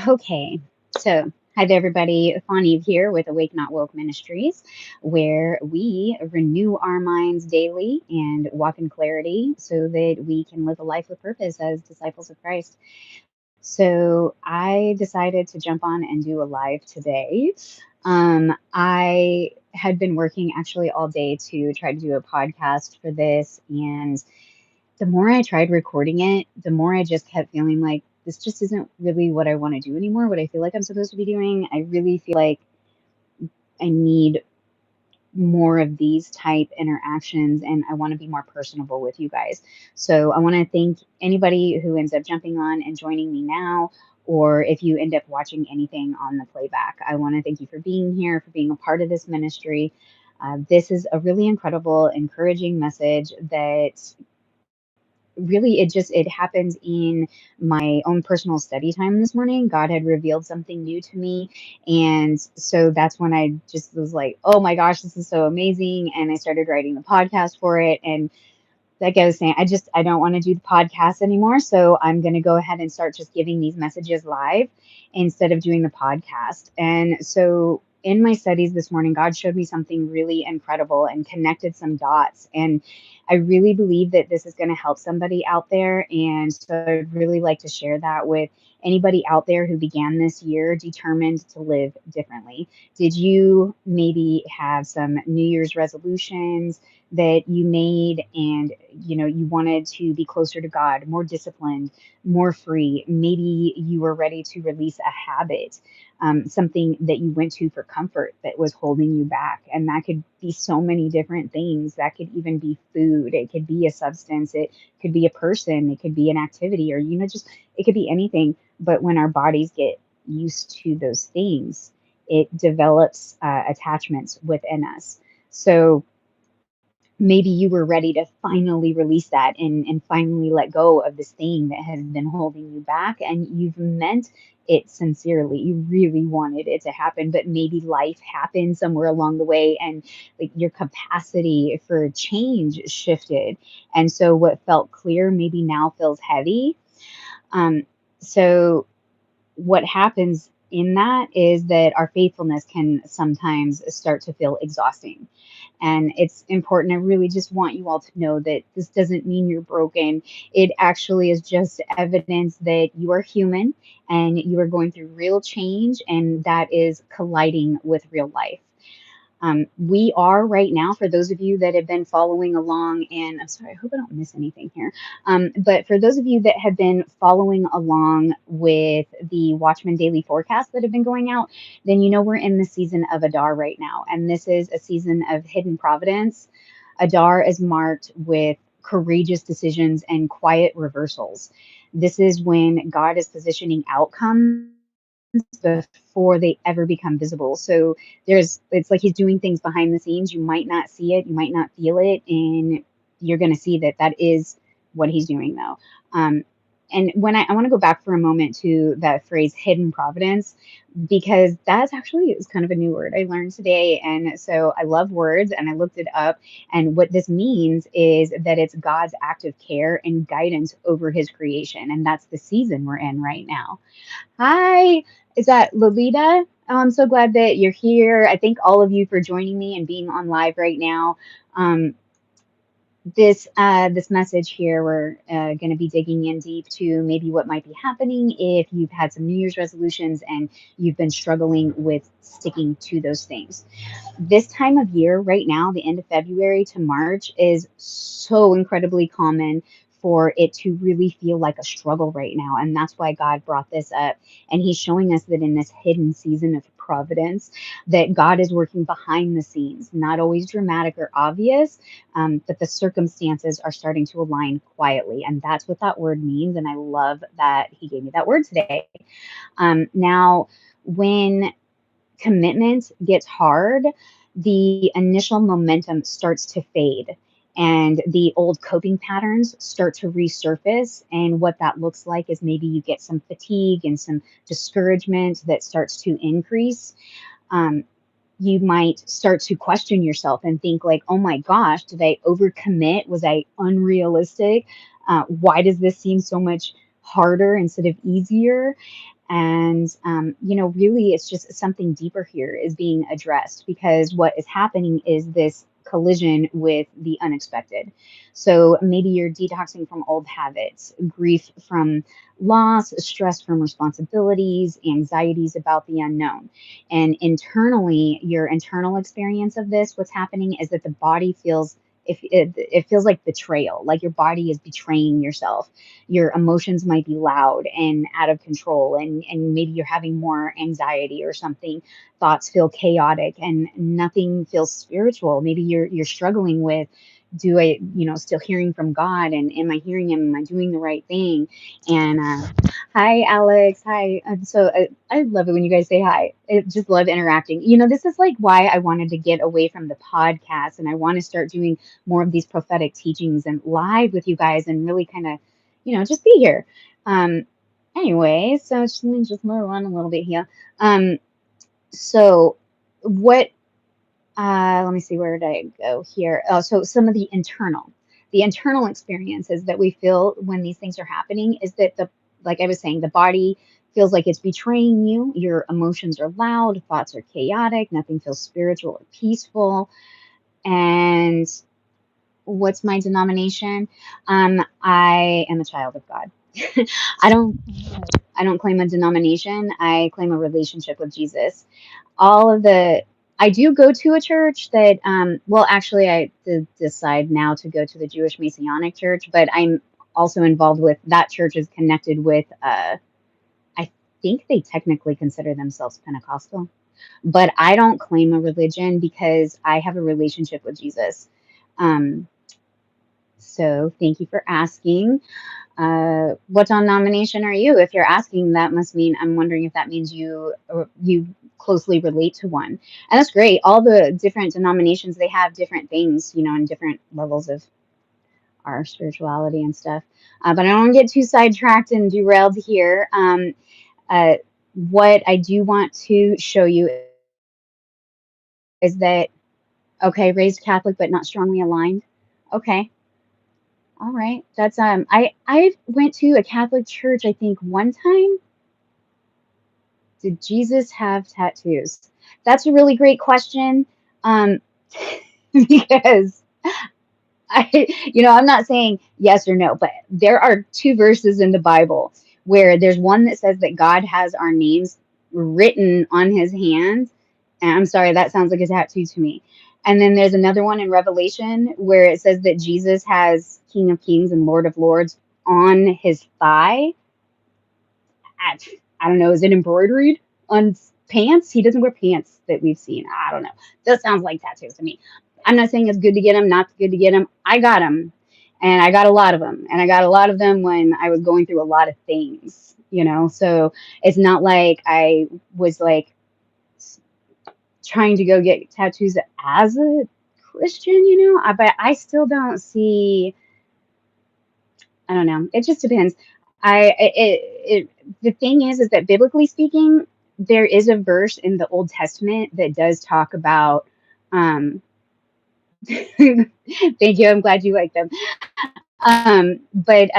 Okay, so hi there, everybody. Fani here with AwakeNotWoke Ministries, where we renew our minds daily and walk in clarity so that we can live a life with purpose as disciples of Christ. So I decided to jump on and do a live today. I had been working actually all day to try to do a podcast for this, and the more I tried recording it, the more I just kept feeling like this just isn't really what I want to do anymore, what I feel like I'm supposed to be doing. I really feel like I need more of these type interactions and I want to be more personable with you guys. So I want to thank anybody who ends up jumping on and joining me now, or if you end up watching anything on the playback. I want to thank you for being here, for being a part of this ministry. This is a really incredible, encouraging message that really it happens in my own personal study time this morning. God had revealed something new to me, and so that's when I just was like, oh my gosh, this is so amazing, and I started writing the podcast for it. And like I was saying, I don't want to do the podcast anymore, so I'm going to go ahead and start just giving these messages live instead of doing the podcast. And so in my studies this morning, God showed me something really incredible and connected some dots. And I really believe that this is going to help somebody out there. And so I'd really like to share that with anybody out there who began this year determined to live differently. Did you maybe have some New Year's resolutions that you made, and you wanted to be closer to God, more disciplined, more free? Maybe you were ready to release a habit, something that you went to for comfort that was holding you back. And that could be so many different things. That could even be food, it could be a substance, it could be a person, it could be an activity, or just it could be anything. But when our bodies get used to those things, it develops attachments within us. So maybe you were ready to finally release that and finally let go of this thing that has been holding you back, and you've meant it sincerely. You really wanted it to happen, but maybe life happened somewhere along the way, and like your capacity for change shifted. And so what felt clear maybe now feels heavy. So what happens in that is that our faithfulness can sometimes start to feel exhausting. And it's important. I really just want you all to know that this doesn't mean you're broken. It actually is just evidence that you are human and you are going through real change, and that is colliding with real life. We are right now, for those of you that have been following along, and I'm sorry, I hope I don't miss anything here. But for those of you that have been following along with the Watchman Daily forecast that have been going out, then we're in the season of Adar right now. And this is a season of hidden providence. Adar is marked with courageous decisions and quiet reversals. This is when God is positioning outcomes before they ever become visible. So it's like he's doing things behind the scenes. You might not see it, you might not feel it, and you're going to see that is what he's doing, though. And when I want to go back for a moment to that phrase hidden providence, because that's actually is kind of a new word I learned today. And so I love words, and I looked it up. And what this means is that it's God's active care and guidance over his creation. And that's the season we're in right now. Hi, is that Lolita? Oh, I'm so glad that you're here. I thank all of you for joining me and being on live right now. Um, this message here, we're going to be digging in deep to maybe what might be happening if you've had some New Year's resolutions and you've been struggling with sticking to those things. This time of year right now, the end of February to March, is so incredibly common for it to really feel like a struggle right now. And that's why God brought this up. And he's showing us that in this hidden season of providence, that God is working behind the scenes, not always dramatic or obvious, but the circumstances are starting to align quietly. And that's what that word means. And I love that he gave me that word today. Now, when commitment gets hard, the initial momentum starts to fade, and the old coping patterns start to resurface. And what that looks like is maybe you get some fatigue and some discouragement that starts to increase. You might start to question yourself and think like, oh my gosh, did I overcommit? Was I unrealistic? Why does this seem so much harder instead of easier? And, really, it's just something deeper here is being addressed because what is happening is this collision with the unexpected. So maybe you're detoxing from old habits, grief from loss, stress from responsibilities, anxieties about the unknown. And internally, your internal experience of this, what's happening is that the body feels. If it feels like betrayal, like your body is betraying yourself. Your emotions might be loud and out of control, and maybe you're having more anxiety or something. Thoughts feel chaotic and nothing feels spiritual. Maybe you're struggling with, do I, still hearing from God, and am I hearing him, am I doing the right thing? And hi Alex, hi. I love it when you guys say hi. I just love interacting. This is like why I wanted to get away from the podcast, and I want to start doing more of these prophetic teachings and live with you guys, and really kind of, just be here. Um, anyway, so let me just move on a little bit here. So what, let me see, where did I go here? Oh, so some of the internal experiences that we feel when these things are happening is that like I was saying, the body feels like it's betraying you. Your emotions are loud, thoughts are chaotic, nothing feels spiritual or peaceful. And what's my denomination? I am a child of God. I don't I don't claim a denomination. I claim a relationship with Jesus. All of the I do go to a church that well, actually I did decide now to go to the Jewish Messianic Church, but I'm also involved with that church is connected with I think they technically consider themselves Pentecostal, but I don't claim a religion because I have a relationship with Jesus. Um, so thank you for asking. What denomination are you? If you're asking, that must mean I'm wondering if that means you closely relate to one, and that's great. All the different denominations, they have different things, and different levels of our spirituality and stuff. But I don't want to get too sidetracked and derailed here. Uh, what I do want to show you is that okay, raised Catholic but not strongly aligned. Okay, all right. That's I went to a Catholic church I think one time. Did Jesus have tattoos? That's a really great question. Um, because I'm not saying yes or no, but there are two verses in the Bible where there's one that says that God has our names written on his hands. And I'm sorry, that sounds like a tattoo to me. And then there's another one in Revelation where it says that Jesus has King of Kings and Lord of Lords on his thigh. I, I don't know, is it embroidered on pants? He doesn't wear pants that we've seen. I don't know. That sounds like tattoos to me. I'm not saying it's good to get them, not good to get them. I got them, and I got a lot of them, and I got a lot of them when I was going through a lot of things, So it's not like I was like trying to go get tattoos as a Christian, But I still don't see. I don't know. It just depends. The thing is that biblically speaking, there is a verse in the Old Testament that does talk about. Um, thank you. I'm glad you like them. But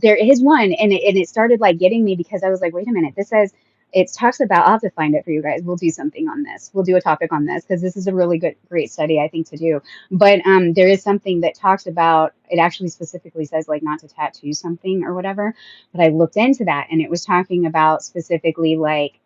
there is one, and it started like getting me because I was like, wait a minute. This says it talks about. I'll have to find it for you guys. We'll do something on this. We'll do a topic on this because this is a really great study I think to do. But there is something that talks about. It actually specifically says like not to tattoo something or whatever. But I looked into that, and it was talking about specifically like